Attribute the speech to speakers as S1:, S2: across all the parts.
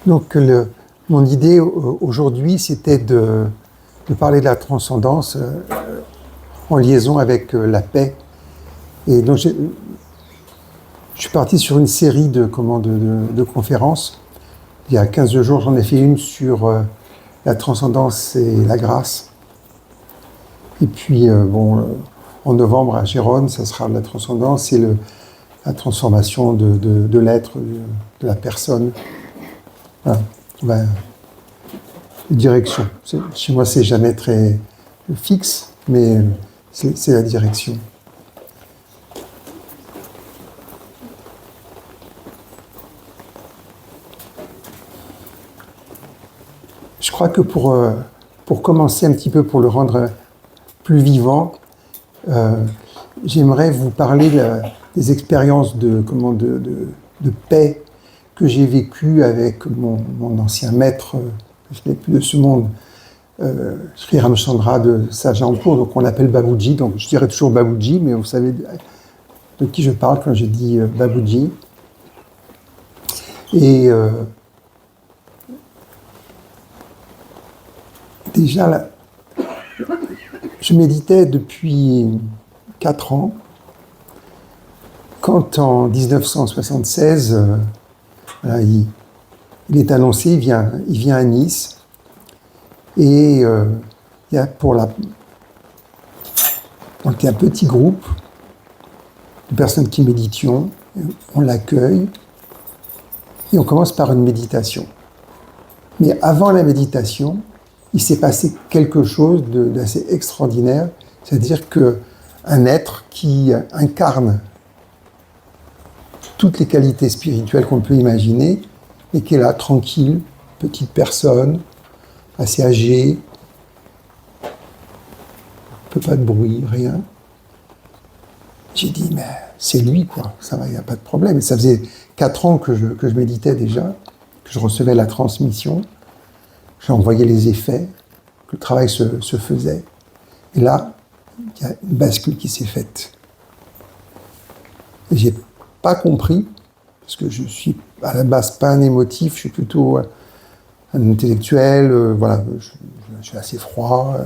S1: Donc, mon idée aujourd'hui, c'était de parler de la transcendance en liaison avec la paix. Et donc, je suis parti sur une série de conférences. Il y a 15 jours, j'en ai fait une sur la transcendance et la grâce. Et puis, en novembre, à Gérone, ça sera la transcendance et la transformation de l'être, de la personne. Voilà. Direction. Chez moi, c'est jamais très fixe, mais c'est la direction. Je crois que pour commencer un petit peu, pour le rendre plus vivant, j'aimerais vous parler des expériences de paix que j'ai vécues avec mon ancien maître, je n'ai plus de ce monde, Sri Ramchandra de Sahajanpur, donc on l'appelle Babuji, donc je dirais toujours Babuji, mais vous savez de qui je parle quand je dis Babuji. Et déjà, là, je méditais depuis 4 ans, quand en 1976, voilà, il est annoncé, il vient à Nice, et il y a on était un petit groupe de personnes qui méditions, on l'accueille, et on commence par une méditation. Mais avant la méditation, il s'est passé quelque chose d'assez extraordinaire, c'est-à-dire qu'un être qui incarne toutes les qualités spirituelles qu'on peut imaginer, et qui est là, tranquille, petite personne, assez âgée, peu pas de bruit, rien. J'ai dit, mais c'est lui, quoi, ça va, il n'y a pas de problème. Et ça faisait 4 ans que je méditais déjà, que je recevais la transmission, j'envoyais les effets, que le travail se faisait. Et là, il y a une bascule qui s'est faite. Et j'ai pas compris, parce que je suis à la base pas un émotif, je suis plutôt un intellectuel, voilà, je suis assez froid.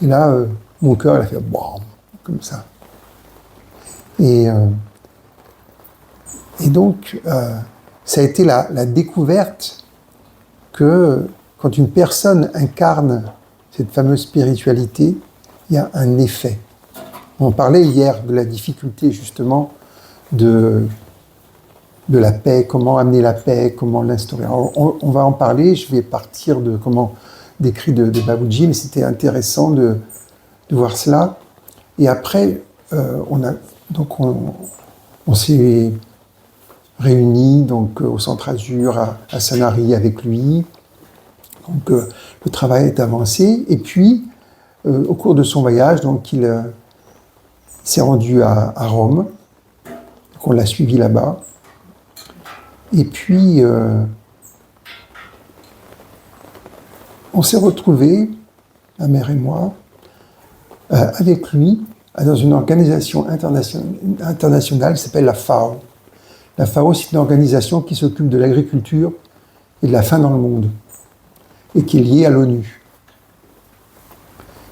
S1: Et là, mon cœur, il a fait BAM, comme ça. Et donc, ça a été la découverte que quand une personne incarne cette fameuse spiritualité, il y a un effet. On parlait hier de la difficulté, justement, de la paix, comment amener la paix, comment l'instaurer. Alors, on va en parler, je vais partir d'écrits de Babuji, mais c'était intéressant de voir cela. Et après, on s'est réunis donc, au Centre Azur à Sanary avec lui. Donc le travail est avancé. Et puis, au cours de son voyage, donc, il s'est rendu à Rome. Donc, on l'a suivi là-bas. Et puis, on s'est retrouvés, ma mère et moi, avec lui, dans une organisation internationale qui s'appelle la FAO. La FAO, c'est une organisation qui s'occupe de l'agriculture et de la faim dans le monde, et qui est liée à l'ONU.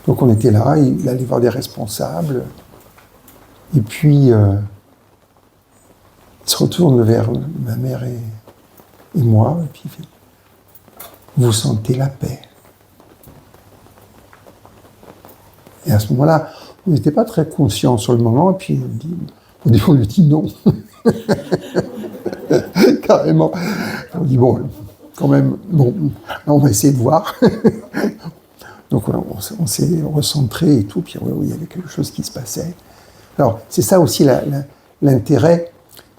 S1: Donc on était là, il allait voir des responsables, et puis il se retourne vers ma mère et moi, et puis il fait « Vous sentez la paix ?» Et à ce moment-là, on n'était pas très conscients sur le moment, et puis on lui dit non. Carrément. On dit bon, quand même, bon, on va essayer de voir. Donc on s'est recentré et tout, puis oui, il y avait quelque chose qui se passait. Alors, c'est ça aussi l'intérêt.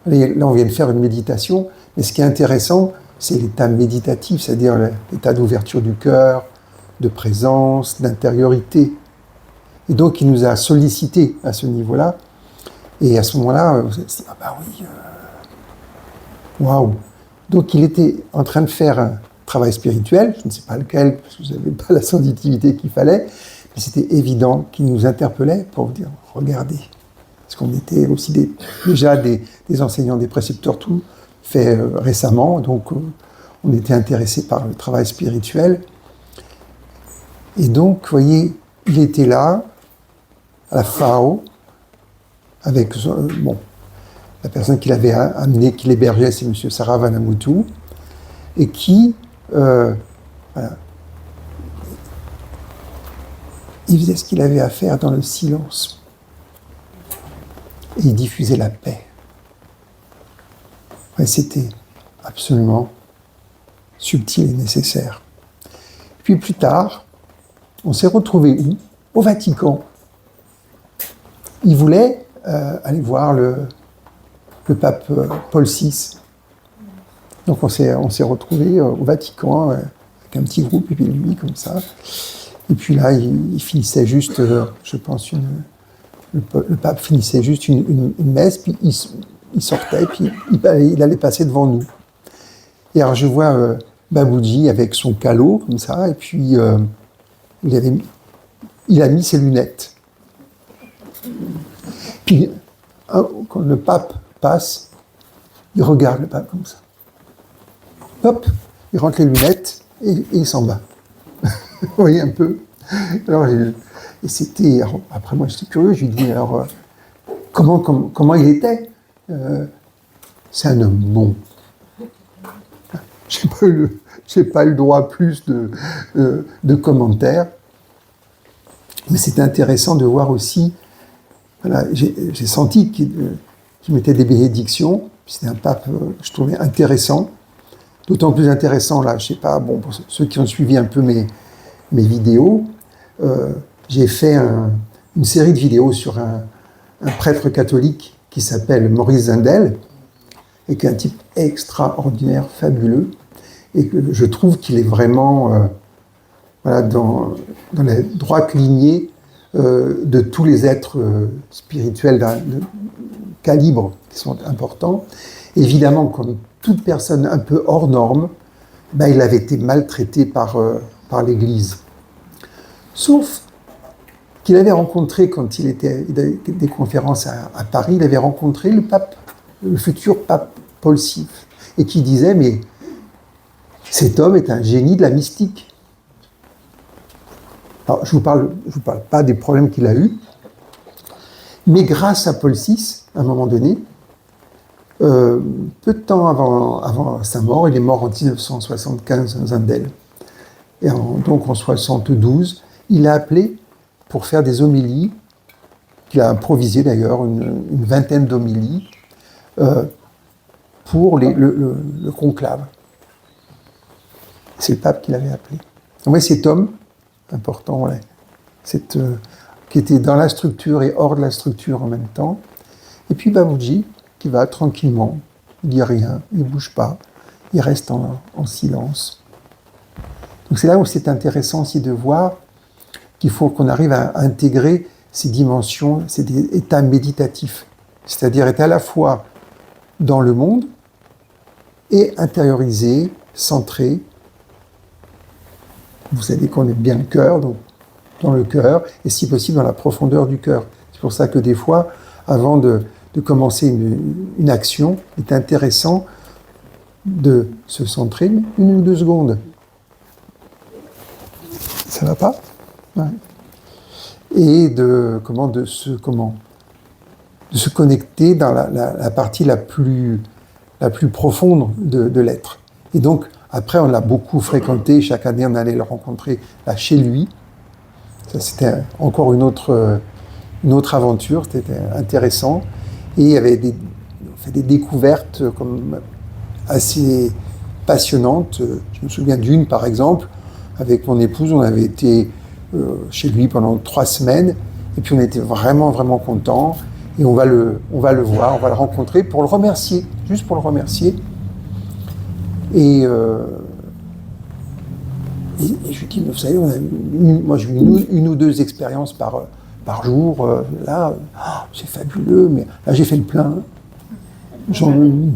S1: Là, on vient de faire une méditation, mais ce qui est intéressant, c'est l'état méditatif, c'est-à-dire l'état d'ouverture du cœur, de présence, d'intériorité. Et donc, il nous a sollicité à ce niveau-là. Et à ce moment-là, on s'est dit, ah bah oui, waouh. Donc, il était en train de faire un travail spirituel, je ne sais pas lequel, parce que je n'avais pas la sensibilité qu'il fallait, mais c'était évident qu'il nous interpellait pour vous dire, regardez. Parce qu'on était aussi déjà des enseignants, des précepteurs, tout fait récemment, donc on était intéressé par le travail spirituel. Et donc, vous voyez, il était là, à la FAO, avec, la personne qui l'avait amené, qui l'hébergeait, c'est M. Saravanamuthu, et qui, voilà, il faisait ce qu'il avait à faire dans le silence. Et il diffusait la paix. Ouais, c'était absolument subtil et nécessaire. Puis plus tard, on s'est retrouvés où? Au Vatican. Il voulait aller voir le pape Paul VI. Donc on s'est retrouvés au Vatican avec un petit groupe, et puis lui, comme ça. Et puis là, il finissait juste, je pense, le pape finissait juste une messe, puis il sortait, puis il allait passer devant nous. Et alors je vois Baboudji avec son calot, comme ça, et puis il a mis ses lunettes. Puis quand le pape passe, il regarde le pape comme ça. Hop, il rentre les lunettes et il s'en va. Vous voyez un peu. Alors, et c'était. Après, moi, j'étais curieux. Je lui dis alors, comment il était. C'est un homme bon. J'ai pas eu le droit à plus de commentaires. Mais c'était intéressant de voir aussi. Voilà, j'ai senti qu'il mettait des bénédictions. C'était un pape, je trouvais intéressant. D'autant plus intéressant, là, je sais pas, bon, pour ceux qui ont suivi un peu mes vidéos, j'ai fait une série de vidéos sur un prêtre catholique qui s'appelle Maurice Zindel, et qui est un type extraordinaire, fabuleux, et que je trouve qu'il est vraiment voilà, dans la droite lignée de tous les êtres spirituels de calibre qui sont importants. Évidemment, comme toute personne un peu hors norme, ben, il avait été maltraité par l'Église. Sauf qu'il avait rencontré, quand il avait des conférences à Paris, il avait rencontré le futur pape Paul VI, et qui disait, mais cet homme est un génie de la mystique. Alors, je vous parle pas des problèmes qu'il a eus, mais grâce à Paul VI, à un moment donné, peu de temps avant sa mort, il est mort en 1975, Zindel. Et donc en 72, il a appelé pour faire des homélies, qu'il a improvisé d'ailleurs, une vingtaine d'homélies, pour le conclave. C'est le pape qui l'avait appelé. Donc, ouais, cet homme, important, ouais, qui était dans la structure et hors de la structure en même temps. Et puis Baboudji, qui va tranquillement, il ne dit rien, il ne bouge pas, il reste en silence. Donc c'est là où c'est intéressant aussi de voir qu'il faut qu'on arrive à intégrer ces dimensions, ces états méditatifs, c'est-à-dire être à la fois dans le monde et intériorisé, centré. Vous savez qu'on est bien le cœur, donc dans le cœur, et si possible dans la profondeur du cœur. C'est pour ça que des fois, avant de commencer une action, il est intéressant de se centrer 1 ou 2 secondes. Ça va pas? Ouais. Et de se connecter dans la partie la plus profonde de l'être. Et donc, après, on l'a beaucoup fréquenté. Chaque année, on allait le rencontrer là, chez lui. Ça, c'était encore une autre aventure. C'était intéressant. Et il y avait on fait des découvertes comme assez passionnantes. Je me souviens d'une, par exemple, avec mon épouse, on avait été chez lui pendant 3 semaines, et puis on était vraiment, vraiment contents. Et on va le voir, on va le rencontrer pour le remercier, juste pour le remercier. Et je lui dis, vous savez, moi j'ai eu une ou 2 expériences par jour. Là, c'est fabuleux, mais là j'ai fait le plein. On ne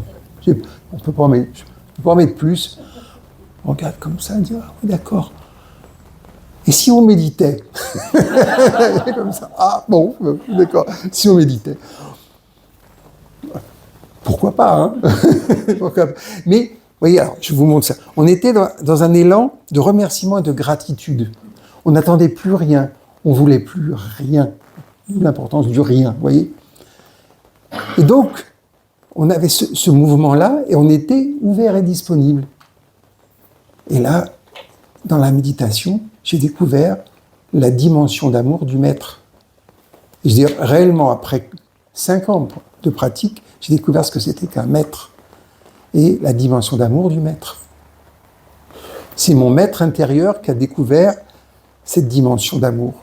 S1: peut pas en mettre plus. On regarde comme ça, on dit, ah oui, d'accord. Et si on méditait? Comme ça. Ah bon, d'accord. Si on méditait. Pourquoi pas, hein? Mais, vous voyez, alors, je vous montre ça. On était dans un élan de remerciement et de gratitude. On n'attendait plus rien. On voulait plus rien. L'importance du rien, vous voyez. Et donc, on avait ce mouvement-là et on était ouvert et disponible. Et là, dans la méditation, j'ai découvert la dimension d'amour du maître. Et je veux dire, réellement, après 5 ans de pratique, j'ai découvert ce que c'était qu'un maître et la dimension d'amour du maître. C'est mon maître intérieur qui a découvert cette dimension d'amour.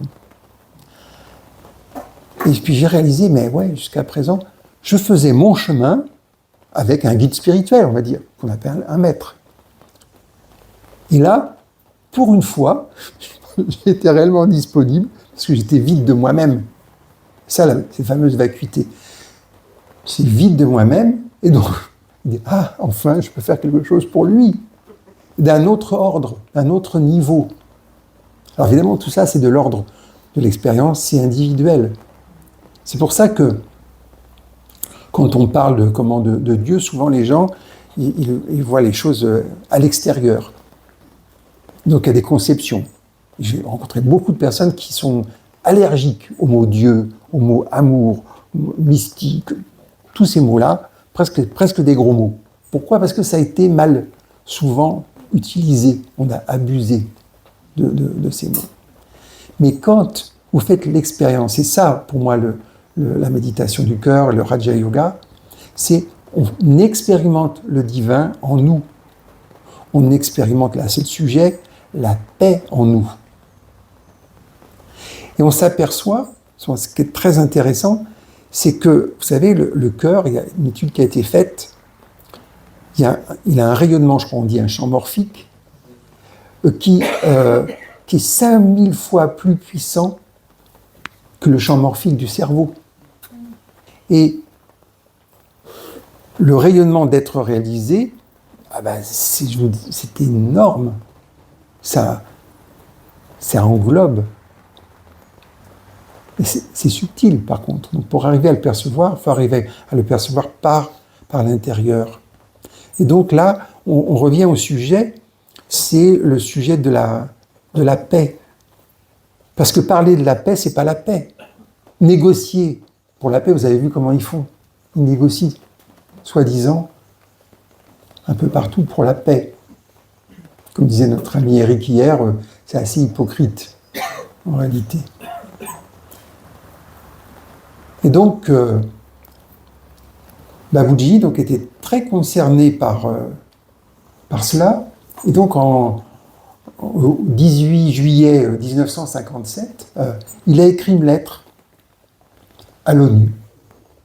S1: Et puis j'ai réalisé, mais ouais, jusqu'à présent, je faisais mon chemin avec un guide spirituel, on va dire, qu'on appelle un maître. Et là, pour une fois, j'étais réellement disponible parce que j'étais vide de moi-même. Ça, ces fameuses vacuités. C'est vide de moi-même, et donc, il dit, ah, enfin, je peux faire quelque chose pour lui, d'un autre ordre, d'un autre niveau. Alors évidemment, tout ça, c'est de l'ordre de l'expérience, c'est individuel. C'est pour ça que, quand on parle de Dieu, souvent les gens, ils voient les choses à l'extérieur. Donc il y a des conceptions. J'ai rencontré beaucoup de personnes qui sont allergiques au mot Dieu, au mot amour, mystique, tous ces mots-là, presque des gros mots. Pourquoi ? Parce que ça a été mal, souvent utilisé. On a abusé de ces mots. Mais quand vous faites l'expérience, c'est ça pour moi la méditation du cœur, le Raja Yoga, c'est on expérimente le divin en nous. On expérimente, là c'est le sujet, la paix en nous. Et on s'aperçoit, ce qui est très intéressant, c'est que, vous savez, le cœur, il y a une étude qui a été faite, il a un rayonnement, je crois on dit un champ morphique, qui est 5000 fois plus puissant que le champ morphique du cerveau. Et le rayonnement d'être réalisé, c'est énorme. Ça englobe. Et c'est subtil, par contre. Donc, pour arriver à le percevoir, il faut arriver à le percevoir par l'intérieur. Et donc là, on revient au sujet, c'est le sujet de la paix. Parce que parler de la paix, c'est pas la paix. Négocier pour la paix, vous avez vu comment ils font. Ils négocient, soi-disant, un peu partout pour la paix. Comme disait notre ami Eric hier, c'est assez hypocrite, en réalité. Et donc, Babuji était très concerné par cela. Et donc, au 18 juillet 1957, il a écrit une lettre à l'ONU,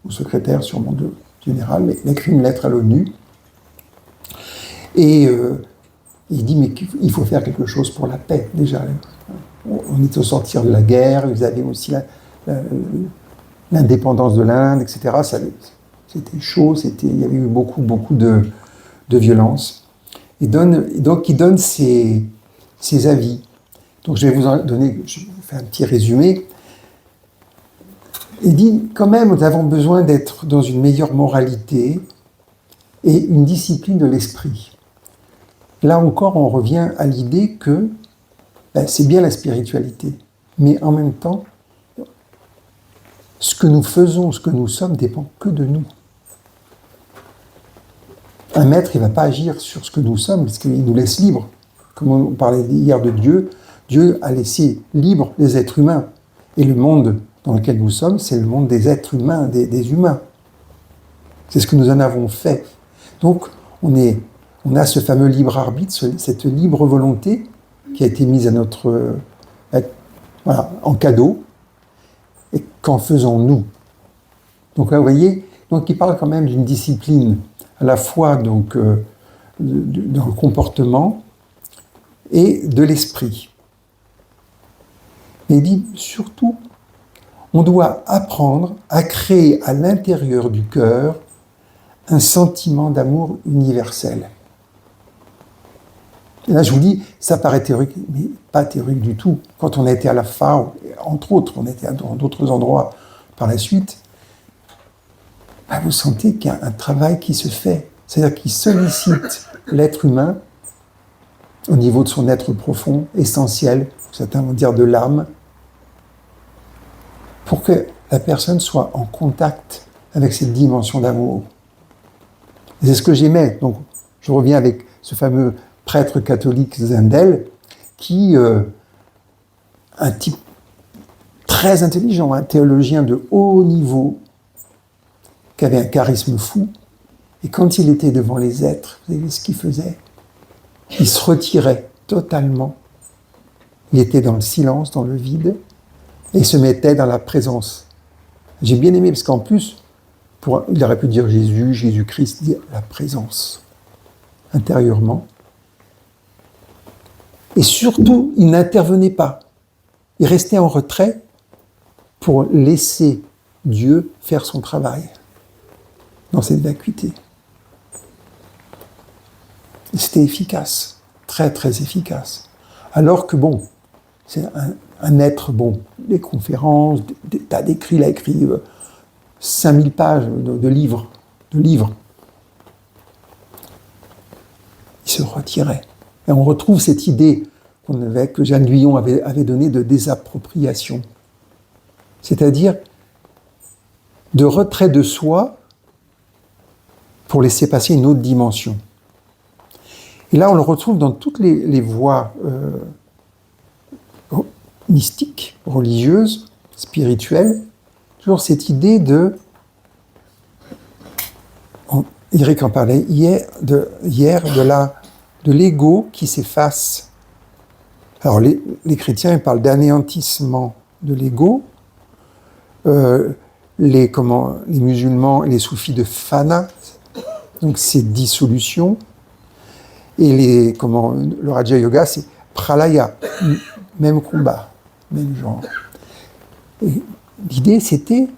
S1: au secrétaire sûrement général, mais il a écrit une lettre à l'ONU. Et il dit, mais il faut faire quelque chose pour la paix, déjà. On est au sortir de la guerre, vous avez aussi l'indépendance de l'Inde, etc. C'était chaud, il y avait eu beaucoup de violence. Et donc, il donne ses avis. Donc, je vais vous faire un petit résumé. Il dit, quand même, nous avons besoin d'être dans une meilleure moralité et une discipline de l'esprit. Là encore, on revient à l'idée que c'est bien la spiritualité, mais en même temps, ce que nous faisons, ce que nous sommes, dépend que de nous. Un maître, il ne va pas agir sur ce que nous sommes, parce qu'il nous laisse libres. Comme on parlait hier de Dieu, Dieu a laissé libres les êtres humains. Et le monde dans lequel nous sommes, c'est le monde des êtres humains, des humains. C'est ce que nous en avons fait. Donc, on a ce fameux libre arbitre, cette libre volonté qui a été mise en cadeau. Et qu'en faisons-nous ? Donc là, vous voyez, il parle quand même d'une discipline à la fois dans le comportement et de l'esprit. Mais il dit surtout, on doit apprendre à créer à l'intérieur du cœur un sentiment d'amour universel. Et là, je vous dis, ça paraît théorique, mais pas théorique du tout. Quand on a été à la FAO, entre autres, on était dans d'autres endroits par la suite, vous sentez qu'il y a un travail qui se fait. C'est-à-dire qu'il sollicite l'être humain au niveau de son être profond, essentiel, certains vont dire de l'âme, pour que la personne soit en contact avec cette dimension d'amour. Et c'est ce que j'aimais. Donc, je reviens avec ce fameux prêtre catholique Zendel, qui, un type très intelligent, un théologien de haut niveau, qui avait un charisme fou, et quand il était devant les êtres, vous savez ce qu'il faisait? Il se retirait totalement. Il était dans le silence, dans le vide, et il se mettait dans la présence. J'ai bien aimé, parce qu'en plus, il aurait pu dire Jésus, Jésus-Christ, dire la présence, intérieurement. Et surtout, il n'intervenait pas. Il restait en retrait pour laisser Dieu faire son travail dans cette vacuité. Et c'était efficace, très très efficace. Alors que bon, c'est un être, bon, des conférences, des tas d'écrits, il a écrit 5000 pages de livres. Il se retirait. Et on retrouve cette idée que Jeanne Guyon avait donnée de désappropriation. C'est-à-dire de retrait de soi pour laisser passer une autre dimension. Et là, on le retrouve dans toutes les voies mystiques, religieuses, spirituelles, toujours cette idée de... Eric en parlait hier, de l'ego qui s'efface. Alors, les chrétiens, ils parlent d'anéantissement de l'ego. Les musulmans et les soufis de fana, donc c'est dissolution. Et le Raja Yoga, c'est pralaya, même combat, même genre. Et l'idée, c'était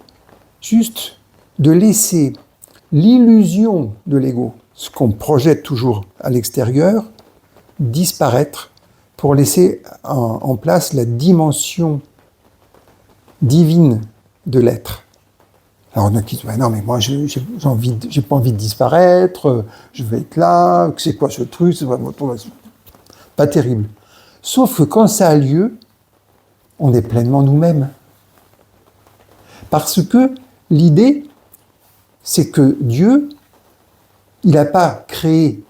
S1: juste de laisser l'illusion de l'ego, ce qu'on projette toujours à l'extérieur, disparaître pour laisser en place la dimension divine de l'être. Alors on a qui disent non mais moi j'ai pas envie de disparaître, je vais être là, c'est quoi ce truc, c'est pas terrible. Sauf que quand ça a lieu, on est pleinement nous-mêmes. Parce que l'idée, c'est que Dieu, il n'a pas créé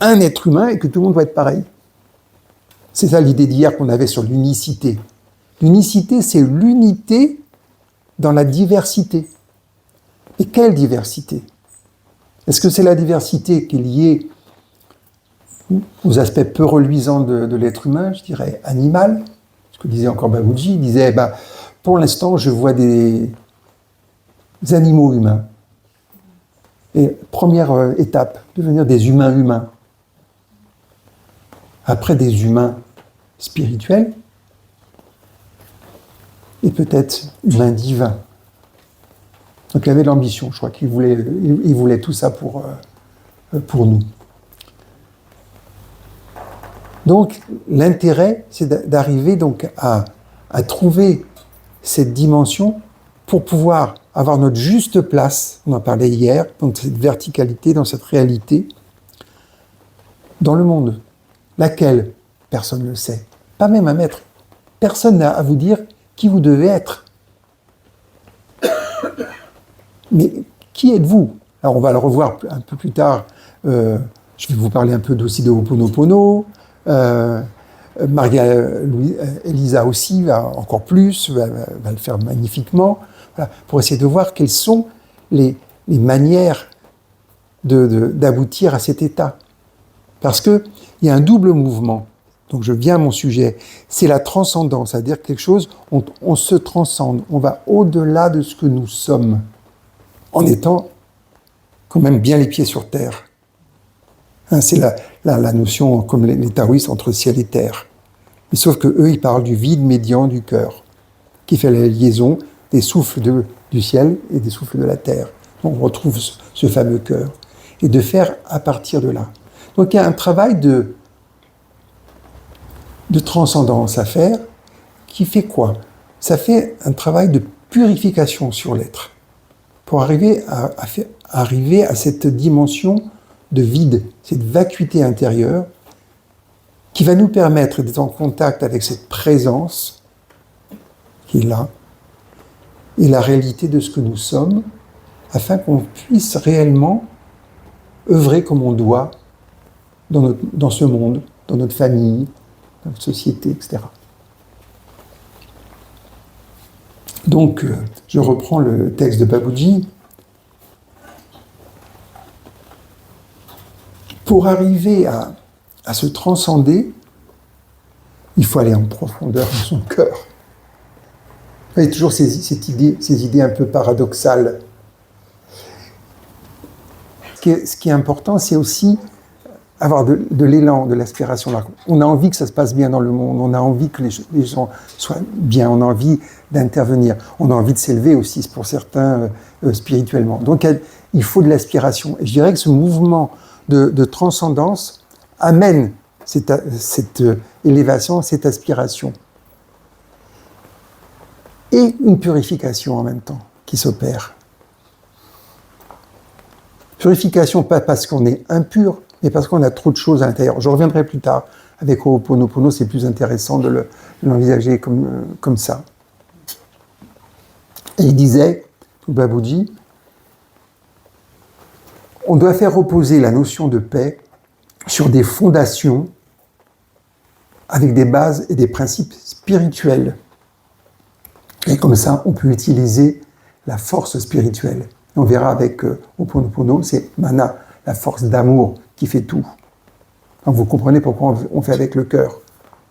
S1: un être humain et que tout le monde doit être pareil. C'est ça l'idée d'hier qu'on avait sur l'unicité. L'unicité, c'est l'unité dans la diversité. Et quelle diversité? Est-ce que c'est la diversité qui est liée aux aspects peu reluisants de l'être humain, je dirais animal? Ce que disait encore Baboudji, il disait, pour l'instant, je vois des animaux humains. Et première étape, devenir des humains humains. Après des humains spirituels, et peut-être humains divins. Donc il avait l'ambition, je crois qu'il voulait tout ça pour nous. Donc l'intérêt, c'est d'arriver donc à trouver cette dimension pour pouvoir avoir notre juste place, on en parlait hier, dans cette verticalité, dans cette réalité, dans le monde, laquelle personne ne le sait, pas même un maître. Personne n'a à vous dire qui vous devez être. Mais qui êtes-vous? Alors on va le revoir un peu plus tard. Je vais vous parler un peu aussi de Ho'oponopono. Maria Elisa aussi va encore plus, va le faire magnifiquement, voilà, pour essayer de voir quelles sont les manières d'aboutir à cet état. Parce qu'il y a un double mouvement. Donc je viens à mon sujet, c'est la transcendance, c'est-à-dire quelque chose, on se transcende, on va au-delà de ce que nous sommes, en étant quand même bien les pieds sur terre. C'est la notion, comme les taoïstes, entre ciel et terre. Mais sauf que eux, ils parlent du vide médian du cœur, qui fait la liaison des souffles du ciel et des souffles de la terre. Donc on retrouve ce fameux cœur. Et de faire à partir de là. Donc il y a un travail de transcendance à faire, qui fait quoi? Ça fait un travail de purification sur l'être, pour arriver à cette dimension de vide, cette vacuité intérieure, qui va nous permettre d'être en contact avec cette présence qui est là, et la réalité de ce que nous sommes, afin qu'on puisse réellement œuvrer comme on doit dans ce monde, dans notre famille, dans notre société, etc. Donc, je reprends le texte de Baboudji. Pour arriver à se transcender, il faut aller en profondeur dans son cœur. Il y a toujours ces idées un peu paradoxales. Ce qui est important, c'est aussi avoir de l'élan, de l'aspiration. On a envie que ça se passe bien dans le monde, on a envie que les gens soient bien, on a envie d'intervenir, on a envie de s'élever aussi, pour certains, spirituellement. Donc il faut de l'aspiration. Et je dirais que ce mouvement de transcendance amène cette élévation, cette aspiration. Et une purification en même temps qui s'opère. Purification pas parce qu'on est impur, mais parce qu'on a trop de choses à l'intérieur. Je reviendrai plus tard avec Ho'oponopono, c'est plus intéressant de l'envisager comme ça. Et il disait, Baboudji, on doit faire reposer la notion de paix sur des fondations avec des bases et des principes spirituels. Et comme ça, on peut utiliser la force spirituelle. On verra avec Ho'oponopono, c'est mana, la force d'amour qui fait tout. Donc vous comprenez pourquoi on fait avec le cœur.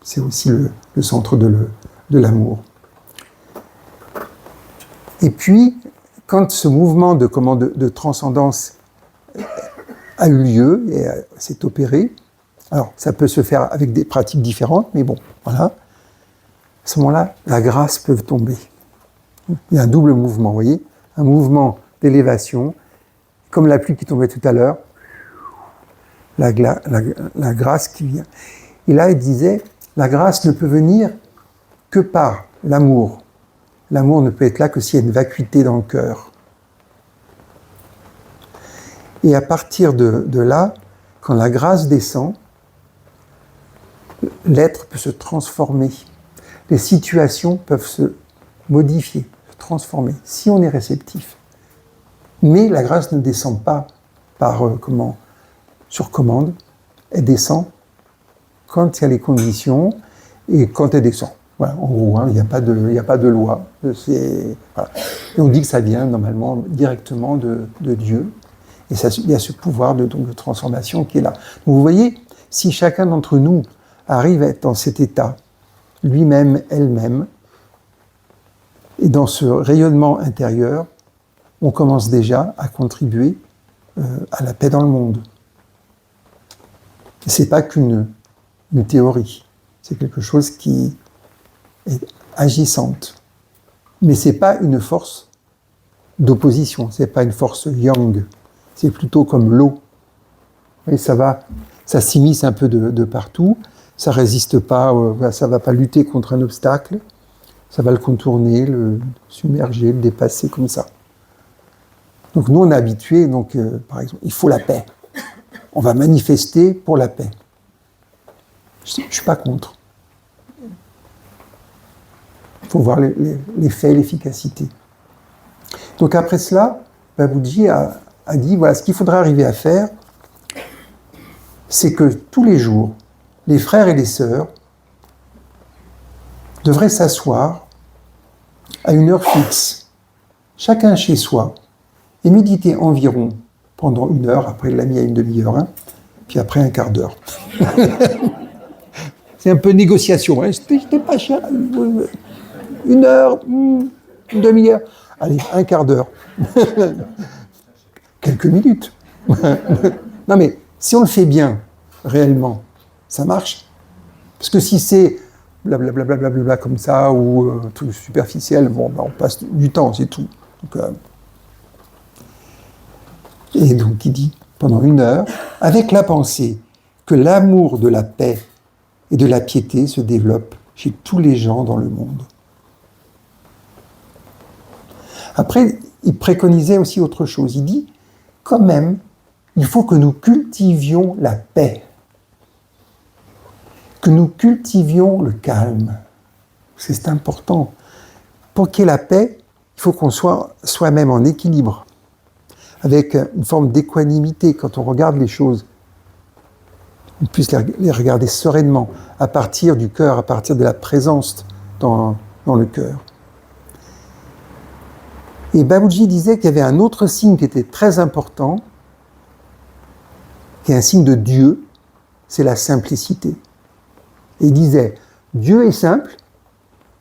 S1: C'est aussi le centre de l'amour. Et puis, quand ce mouvement de transcendance a eu lieu et s'est opéré, alors ça peut se faire avec des pratiques différentes, mais bon, voilà. À ce moment-là, la grâce peut tomber. Il y a un double mouvement, vous voyez, un mouvement d'élévation, comme la pluie qui tombait tout à l'heure, la grâce qui vient. Et là, il disait, la grâce ne peut venir que par l'amour. L'amour ne peut être là que s'il y a une vacuité dans le cœur. Et à partir de là, quand la grâce descend, l'être peut se transformer. Les situations peuvent se modifier, se transformer, si on est réceptif. Mais la grâce ne descend pas par sur commande, elle descend quand il y a les conditions et quand elle descend. Voilà, en gros, il n'y a pas de loi. Voilà. Et on dit que ça vient normalement directement de Dieu. Et il y a ce pouvoir de transformation qui est là. Donc vous voyez, si chacun d'entre nous arrive à être dans cet état, lui-même, elle-même, et dans ce rayonnement intérieur, on commence déjà à contribuer à la paix dans le monde. Et ce n'est pas qu'une théorie, c'est quelque chose qui est agissante. Mais ce n'est pas une force d'opposition, ce n'est pas une force yang, c'est plutôt comme l'eau. Et ça s'immisce un peu de partout, ça ne résiste pas, ça ne va pas lutter contre un obstacle, ça va le contourner, le submerger, le dépasser comme ça. Donc nous, on est habitués, par exemple, il faut la paix. On va manifester pour la paix. Je ne suis pas contre. Il faut voir l'effet, l'efficacité. Donc après cela, Baboudji a dit, voilà, ce qu'il faudra arriver à faire, c'est que tous les jours, les frères et les sœurs devraient s'asseoir à une heure fixe, chacun chez soi, et méditer environ pendant 1 heure, après il l'a mis à une demi-heure, puis après 1/4 d'heure. C'est un peu négociation, c'était pas cher. 1 heure, une demi-heure, allez, 1/4 d'heure. Quelques minutes. Non mais, si on le fait bien, réellement, ça marche. Parce que si c'est blablabla comme ça, ou tout superficiel, on passe du temps, c'est tout. Et donc il dit, pendant 1 heure, avec la pensée que l'amour de la paix et de la piété se développe chez tous les gens dans le monde. Après, il préconisait aussi autre chose. Il dit, quand même, il faut que nous cultivions la paix, que nous cultivions le calme. C'est important. Pour qu'il y ait la paix, il faut qu'on soit soi-même en équilibre, avec une forme d'équanimité quand on regarde les choses. On puisse les regarder sereinement, à partir du cœur, à partir de la présence dans le cœur. Et Babuji disait qu'il y avait un autre signe qui était très important, qui est un signe de Dieu, c'est la simplicité. Et il disait, Dieu est simple,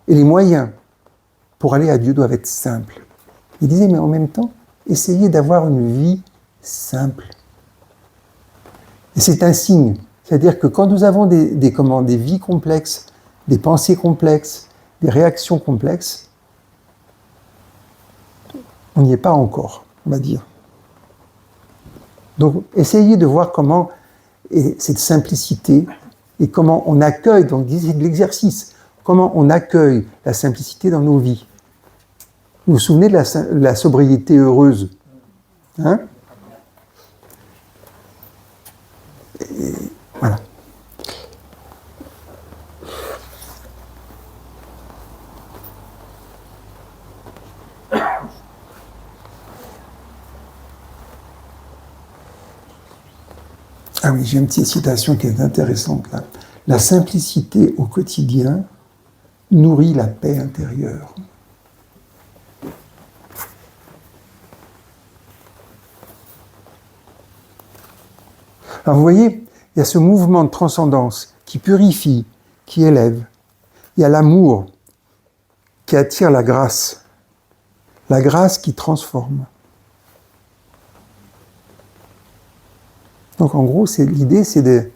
S1: et les moyens pour aller à Dieu doivent être simples. Il disait, mais en même temps, essayez d'avoir une vie simple. Et c'est un signe. C'est-à-dire que quand nous avons des vies complexes, des pensées complexes, des réactions complexes, on n'y est pas encore, on va dire. Donc, essayez de voir comment cette simplicité et comment on accueille, donc c'est de l'exercice, comment on accueille la simplicité dans nos vies. Vous vous souvenez de la sobriété heureuse, hein? Et voilà. Ah oui, j'ai une petite citation qui est intéressante là. La simplicité au quotidien nourrit la paix intérieure. Alors vous voyez, il y a ce mouvement de transcendance qui purifie, qui élève. Il y a l'amour qui attire la grâce qui transforme. Donc en gros, l'idée, c'est de...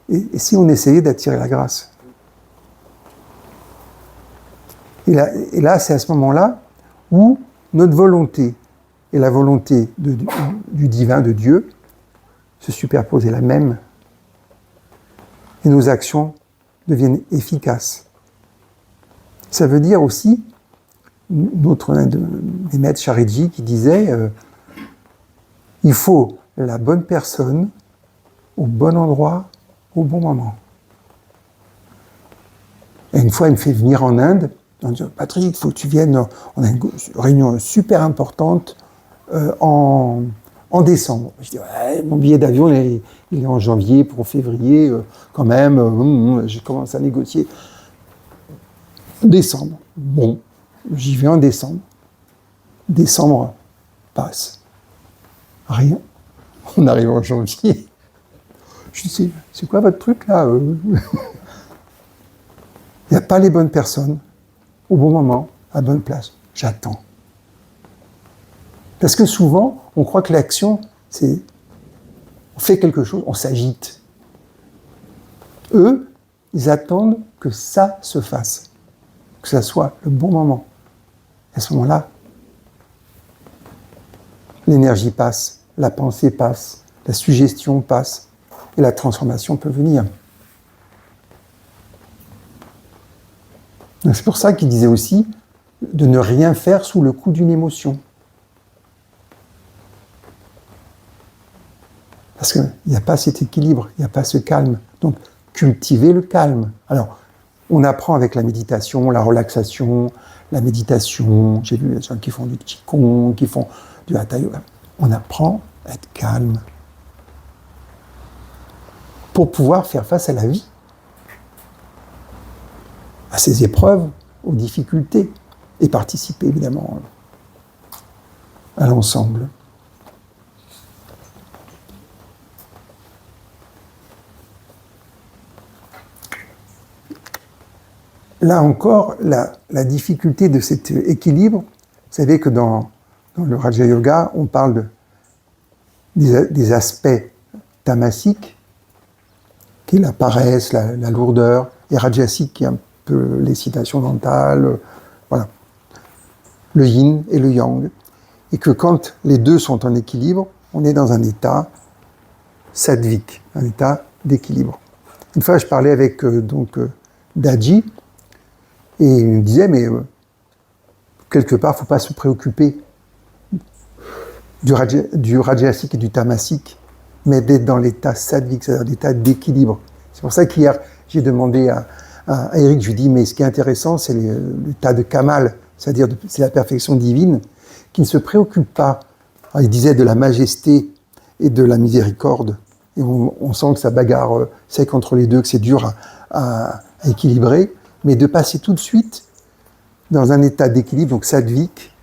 S1: Et si on essayait d'attirer la grâce? Et là, c'est à ce moment-là où notre volonté et la volonté du divin, de Dieu, se superposent, la même. Et nos actions deviennent efficaces. Ça veut dire aussi, un des maîtres Charidji qui disait il faut la bonne personne au bon endroit, au bon moment. Et une fois, il me fait venir en Inde. On dit, Patrick, il faut que tu viennes. On a une réunion super importante en décembre. Je dis, ouais, mon billet d'avion, il est en janvier pour février. Quand même, je commence à négocier. Décembre. Bon, j'y vais en décembre. Décembre passe. Rien. On arrive en janvier. Je dis, c'est quoi votre truc là? Il n'y a pas les bonnes personnes au bon moment, à la bonne place. J'attends. Parce que souvent, on croit que l'action, c'est... On fait quelque chose, on s'agite. Eux, ils attendent que ça se fasse. Que ça soit le bon moment. Et à ce moment-là, l'énergie passe, la pensée passe, la suggestion passe, et la transformation peut venir. C'est pour ça qu'il disait aussi de ne rien faire sous le coup d'une émotion. Parce qu'il n'y a pas cet équilibre, il n'y a pas ce calme. Donc, cultiver le calme. Alors, on apprend avec la méditation, la relaxation, la méditation. J'ai vu des gens qui font du Qigong, qui font du Hatha Yoga. On apprend à être calme pour pouvoir faire face à la vie, à ses épreuves, aux difficultés, et participer évidemment à l'ensemble. Là encore, la difficulté de cet équilibre, vous savez que dans le Raja Yoga, on parle des aspects tamasiques, qui est la paresse, la lourdeur, et rajasique, qui est un peu l'excitation mentale, voilà. Le yin et le yang. Et que quand les deux sont en équilibre, on est dans un état sattvique, un état d'équilibre. Une fois, je parlais avec Daji, et il me disait, mais quelque part, il ne faut pas se préoccuper du rajasique et du tamasique, mais d'être dans l'état sattvique, c'est-à-dire l'état d'équilibre. C'est pour ça qu'hier, j'ai demandé à Eric, je lui dis, mais ce qui est intéressant, c'est l'état de Kamal, c'est-à-dire c'est la perfection divine, qui ne se préoccupe pas. Alors, il disait de la majesté et de la miséricorde, et on sent que ça bagarre sec entre les deux, que c'est dur à équilibrer, mais de passer tout de suite dans un état d'équilibre, donc sattvique,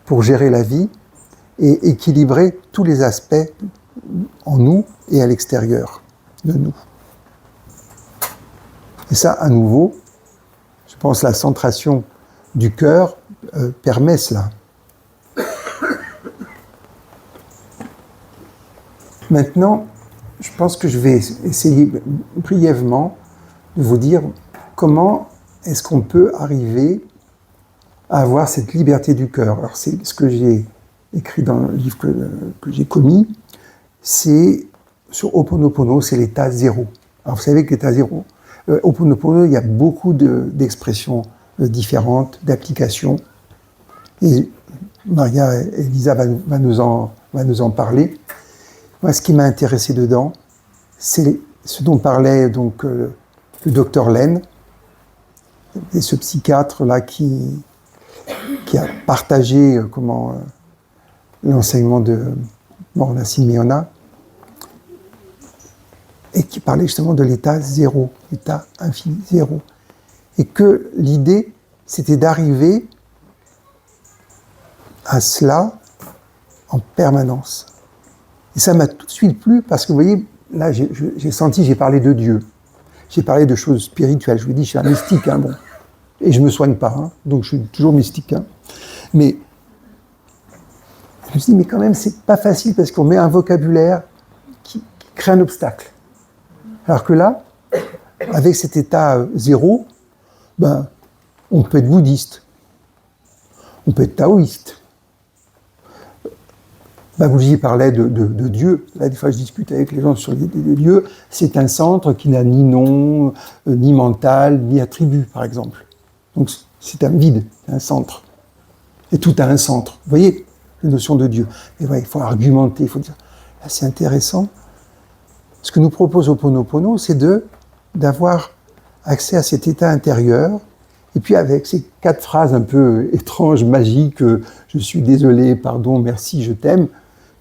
S1: pour gérer la vie et équilibrer tous les aspects en nous et à l'extérieur de nous. Et ça, à nouveau, je pense la centration du cœur permet cela. Maintenant, je pense que je vais essayer brièvement de vous dire comment est-ce qu'on peut arriver à avoir cette liberté du cœur. Alors c'est ce que j'ai écrit dans le livre que j'ai commis, c'est sur Ho'oponopono, c'est l'état zéro. Alors vous savez que l'état zéro, Ho'oponopono, il y a beaucoup d'expressions différentes, d'applications, et Maria Elisa va nous en parler. Moi, ce qui m'a intéressé dedans, c'est ce dont parlait donc le docteur Len, et ce psychiatre-là qui a partagé l'enseignement de Morna Simeona, et qui parlait justement de l'état zéro, l'état infini, zéro. Et que l'idée, c'était d'arriver à cela en permanence. Et ça m'a tout de suite plu, parce que vous voyez, là, j'ai parlé de Dieu. J'ai parlé de choses spirituelles. Je vous dis, je suis un mystique, hein, bon. Et je ne me soigne pas, hein, donc je suis toujours mystique. Hein. Mais je me suis dit, mais quand même, c'est pas facile, parce qu'on met un vocabulaire qui crée un obstacle. Alors que là, avec cet état zéro, ben, on peut être bouddhiste, on peut être taoïste. Babuji parlait de Dieu. Là, des fois, je discute avec les gens sur l'idée de Dieu. C'est un centre qui n'a ni nom, ni mental, ni attribut, par exemple. Donc, c'est un vide, un centre. Et tout a un centre. Vous voyez, la notion de Dieu. Et ouais, il faut argumenter, il faut dire, là, c'est intéressant. Ce que nous propose Ho'oponopono, c'est d'avoir accès à cet état intérieur, et puis avec ces 4 phrases un peu étranges, magiques, je suis désolé, pardon, merci, je t'aime.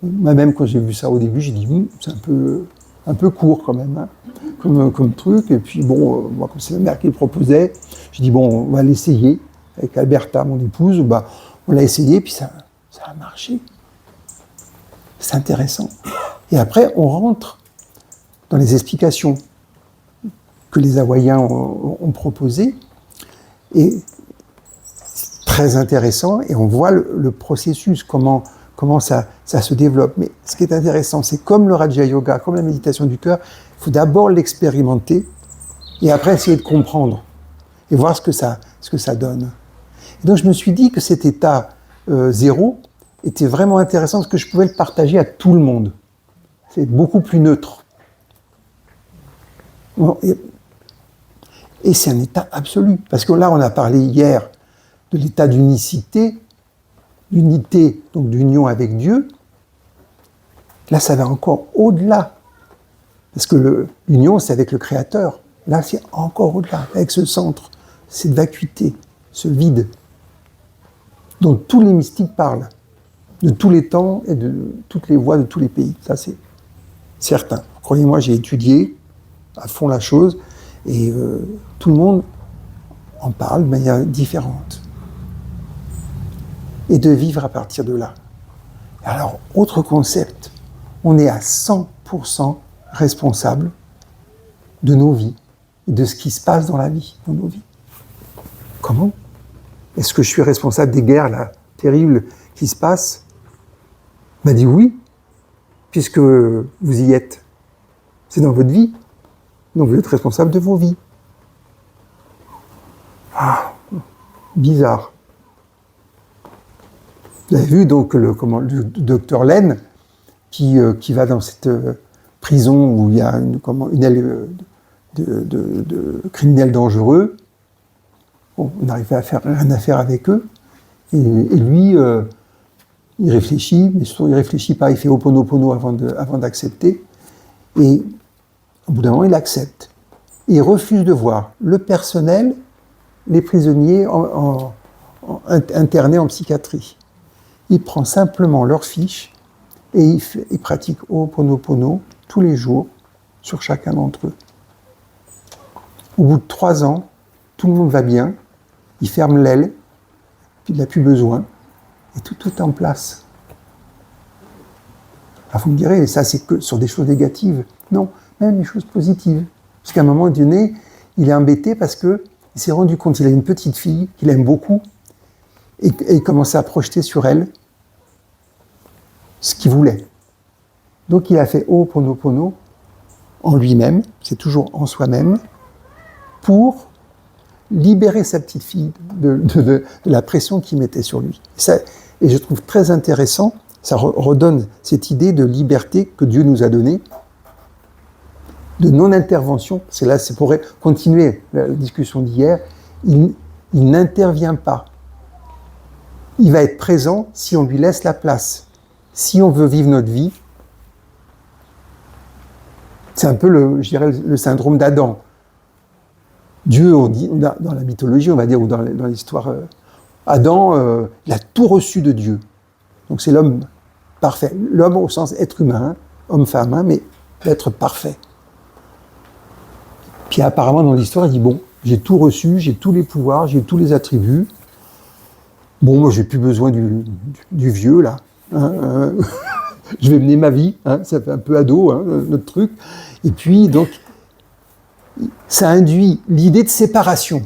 S1: Moi-même, quand j'ai vu ça au début, j'ai dit, c'est un peu court quand même, hein, comme truc. Et puis bon, moi, comme c'est ma mère qui le proposait, j'ai dit, bon, on va l'essayer. Avec Alberta, mon épouse, bah, on l'a essayé, puis ça a marché. C'est intéressant. Et après, on rentre dans les explications que les Hawaïens ont proposées. Et c'est très intéressant, et on voit le processus, comment ça se développe. Mais ce qui est intéressant, c'est comme le Raja Yoga, comme la méditation du cœur, il faut d'abord l'expérimenter, et après essayer de comprendre, et voir ce que ça donne. Et donc je me suis dit que cet état zéro était vraiment intéressant, parce que je pouvais le partager à tout le monde. C'est beaucoup plus neutre. Bon, et c'est un état absolu. Parce que là, on a parlé hier de l'état d'unicité, donc d'union avec Dieu. Là, ça va encore au-delà. Parce que l'union, c'est avec le Créateur. Là, c'est encore au-delà, avec ce centre, cette vacuité, ce vide, dont tous les mystiques parlent, de tous les temps et de toutes les voies de tous les pays. Ça, c'est certain. Croyez-moi, j'ai étudié à fond la chose, et tout le monde en parle de manière différente. Et de vivre à partir de là. Alors, autre concept, on est à 100% responsable de nos vies, et de ce qui se passe dans la vie, dans nos vies. Comment ? Est-ce que je suis responsable des guerres là, terribles qui se passent ? Ben dit oui, puisque vous y êtes. C'est dans votre vie. Donc vous êtes responsable de vos vies. Ah, bizarre. Vous avez vu donc le docteur Len qui va dans cette prison où il y a une aile de criminels dangereux. Bon, on n'arrive à faire rien à faire avec eux. Et lui, il réfléchit, mais surtout il réfléchit pas, il fait Ho'oponopono avant d'accepter. Et au bout d'un moment, il accepte. Il refuse de voir le personnel, les prisonniers internés en psychiatrie. Il prend simplement leurs fiches et il pratique Ho'oponopono tous les jours sur chacun d'entre eux. Au bout de 3 ans, tout le monde va bien, il ferme l'aile, puis il n'a plus besoin, et tout est en place. Alors vous me direz, ça c'est que sur des choses négatives. Non, même les choses positives. Parce qu'à un moment donné, il est embêté parce qu'il s'est rendu compte qu'il a une petite fille qu'il aime beaucoup, et il commençait à projeter sur elle ce qu'il voulait. Donc il a fait Ho'oponopono en lui-même, c'est toujours en soi-même, pour libérer sa petite fille de la pression qu'il mettait sur lui. Et je trouve très intéressant, ça redonne cette idée de liberté que Dieu nous a donnée, de non-intervention. C'est là, c'est pour continuer la discussion d'hier, il n'intervient pas. Il va être présent si on lui laisse la place. Si on veut vivre notre vie, c'est un peu le syndrome d'Adam. Dieu, on dit, dans la mythologie, on va dire, ou dans l'histoire, Adam, il a tout reçu de Dieu. Donc c'est l'homme parfait. L'homme au sens être humain, homme-femme, hein, mais l'être parfait. Puis apparemment, dans l'histoire, il dit, bon, j'ai tout reçu, j'ai tous les pouvoirs, j'ai tous les attributs. Bon, moi, j'ai plus besoin du vieux, là. Hein, je vais mener ma vie, hein, ça fait un peu ado, hein, notre truc. Et puis, donc, ça induit l'idée de séparation.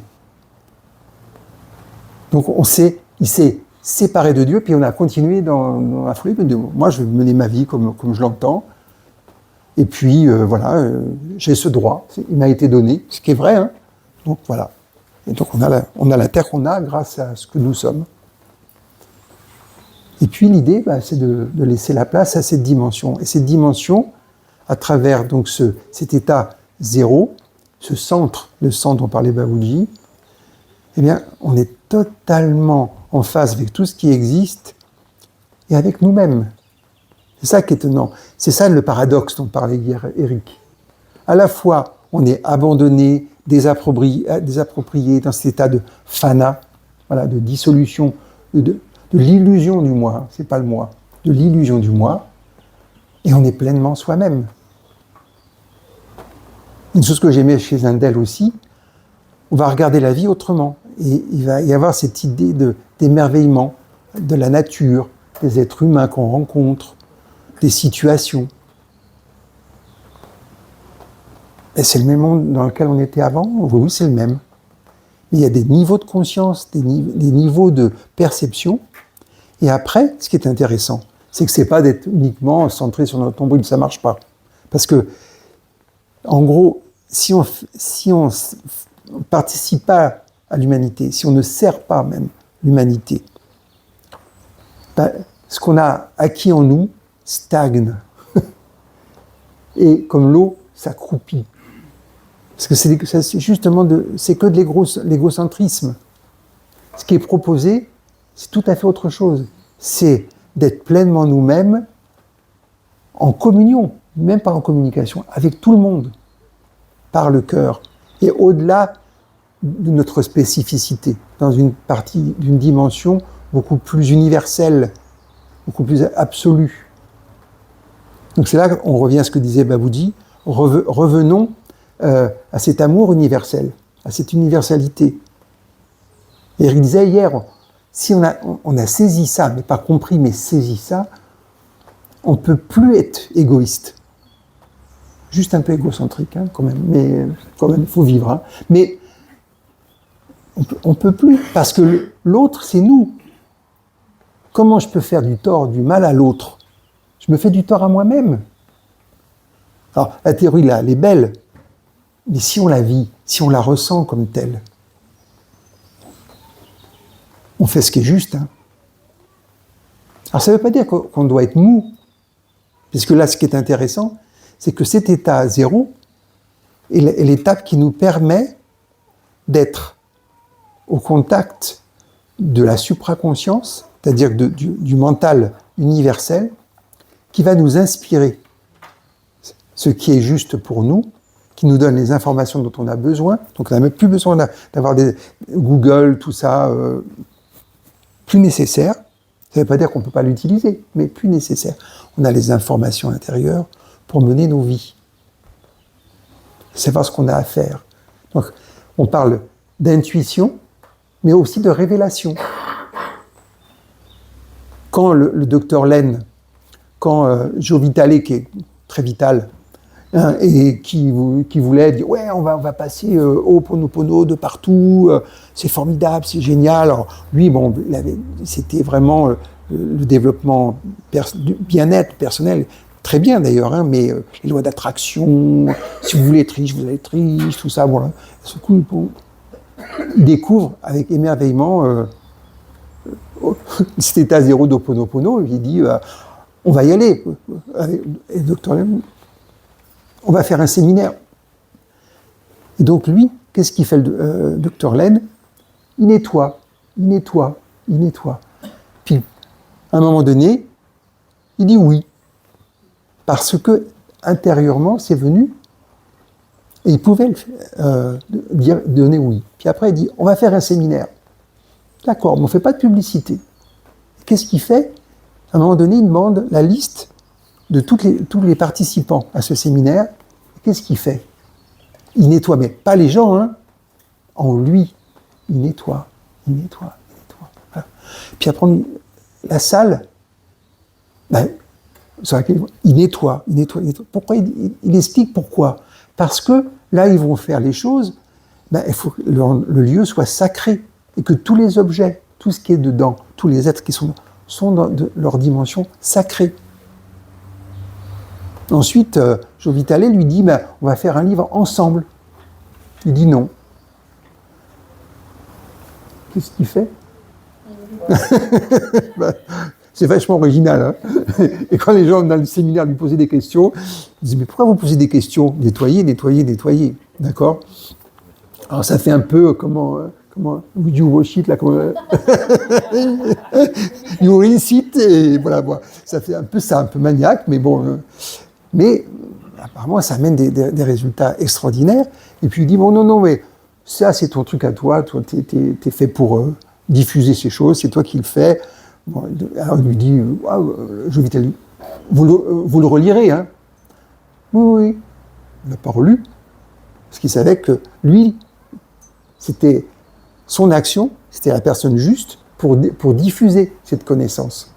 S1: Donc, il s'est séparé de Dieu, puis on a continué dans la folie. Moi, je vais mener ma vie comme je l'entends. Et puis, voilà, j'ai ce droit. Il m'a été donné, ce qui est vrai. Hein. Donc, voilà. Et donc, on a la terre qu'on a grâce à ce que nous sommes. Et puis, l'idée, c'est de laisser la place à cette dimension. Et cette dimension, à travers donc cet état zéro, ce centre, le centre dont parlait Babaji, eh bien, on est totalement en phase avec tout ce qui existe et avec nous-mêmes. C'est ça qui est étonnant. C'est ça le paradoxe dont parlait hier Eric. À la fois, on est abandonné, désapproprié dans cet état de fana, voilà, de dissolution, de l'illusion du moi, c'est pas le moi, de l'illusion du moi, et on est pleinement soi-même. Une chose que j'aimais chez Zindel aussi, on va regarder la vie autrement. Et il va y avoir cette idée d'émerveillement de la nature, des êtres humains qu'on rencontre, des situations. Et c'est le même monde dans lequel on était avant? Oui, c'est le même. Mais il y a des niveaux de conscience, des niveaux de perception. Et après, ce qui est intéressant, c'est que c'est pas d'être uniquement centré sur notre nombril, ça marche pas. Parce que, en gros, si on participe pas à l'humanité, si on ne sert pas même l'humanité, ce qu'on a acquis en nous stagne. Et comme l'eau, ça croupit. Parce que c'est justement c'est que de l'égocentrisme. Ce qui est proposé, c'est tout à fait autre chose. C'est d'être pleinement nous-mêmes en communion, même pas en communication, avec tout le monde, par le cœur, et au-delà de notre spécificité, dans une partie, d'une dimension beaucoup plus universelle, beaucoup plus absolue. Donc c'est là qu'on revient à ce que disait Babaji, revenons à cet amour universel, à cette universalité. Et il disait hier, si on a saisi ça, mais pas compris, mais saisi ça, on ne peut plus être égoïste. Juste un peu égocentrique, hein, quand même, mais quand même, il faut vivre. Hein. Mais on ne peut plus, parce que l'autre, c'est nous. Comment je peux faire du tort, du mal à l'autre? Je me fais du tort à moi-même. Alors, la théorie, là, elle est belle, mais si on la vit, si on la ressent comme telle, on fait ce qui est juste. Hein. Alors, ça ne veut pas dire qu'on doit être mou, puisque là, ce qui est intéressant, c'est que cet état zéro est l'étape qui nous permet d'être au contact de la supraconscience c'est-à-dire du mental universel, qui va nous inspirer ce qui est juste pour nous, qui nous donne les informations dont on a besoin. Donc on n'a même plus besoin d'avoir des Google, tout ça, plus nécessaire. Ça ne veut pas dire qu'on ne peut pas l'utiliser, mais plus nécessaire. On a les informations intérieures pour mener nos vies. Savoir ce qu'on a à faire. Donc on parle d'intuition, mais aussi de révélation. Quand le docteur Len, quand Joe Vitale, qui est très vital, hein, et qui voulait dire ouais, on va passer au Ho'oponopono de partout, c'est formidable, c'est génial. Alors, lui, bon, c'était vraiment le développement du bien-être personnel, très bien d'ailleurs, hein, mais les lois d'attraction, si vous voulez être riche, vous allez être riche, tout ça, voilà. Ce coup, bon, il découvre avec émerveillement cet état zéro d'Ho'oponopono, il dit on va y aller. Et le docteur Len, on va faire un séminaire. Et donc lui, qu'est-ce qu'il fait le docteur Len? Il nettoie. Puis, à un moment donné, il dit oui. Parce que, intérieurement, c'est venu, et il pouvait donner oui. Puis après, il dit, on va faire un séminaire. D'accord, mais on ne fait pas de publicité. Qu'est-ce qu'il fait? À un moment donné, il demande la liste de tous les participants à ce séminaire. Qu'est-ce qu'il fait? Il nettoie, mais pas les gens, hein. En lui, il nettoie. Voilà. Puis après, la salle, ben, il nettoie. Pourquoi il explique pourquoi? Parce que là, ils vont faire les choses, ben, il faut que le lieu soit sacré et que tous les objets, tout ce qui est dedans, tous les êtres qui sont dans leur dimension sacrée. Ensuite, Joe Vitale lui dit ben, on va faire un livre ensemble. Il dit non. Qu'est-ce qu'il fait? Ben, c'est vachement original. Hein. Et quand les gens dans le séminaire lui posaient des questions, ils disaient mais pourquoi vous posez des questions? Nettoyez. D'accord? Alors ça fait un peu comment you wash it là, you rinse it, et voilà. Ça fait un peu ça, un peu maniaque, mais bon. Mais apparemment, ça amène des résultats extraordinaires. Et puis il dit, bon, non, mais ça, c'est ton truc à toi, t'es fait pour diffuser ces choses, c'est toi qui le fais. Bon, alors il lui dit, je vais te le... Vous le relirez, hein? Oui. Il n'a pas relu, parce qu'il savait que lui, c'était son action, c'était la personne juste pour diffuser cette connaissance.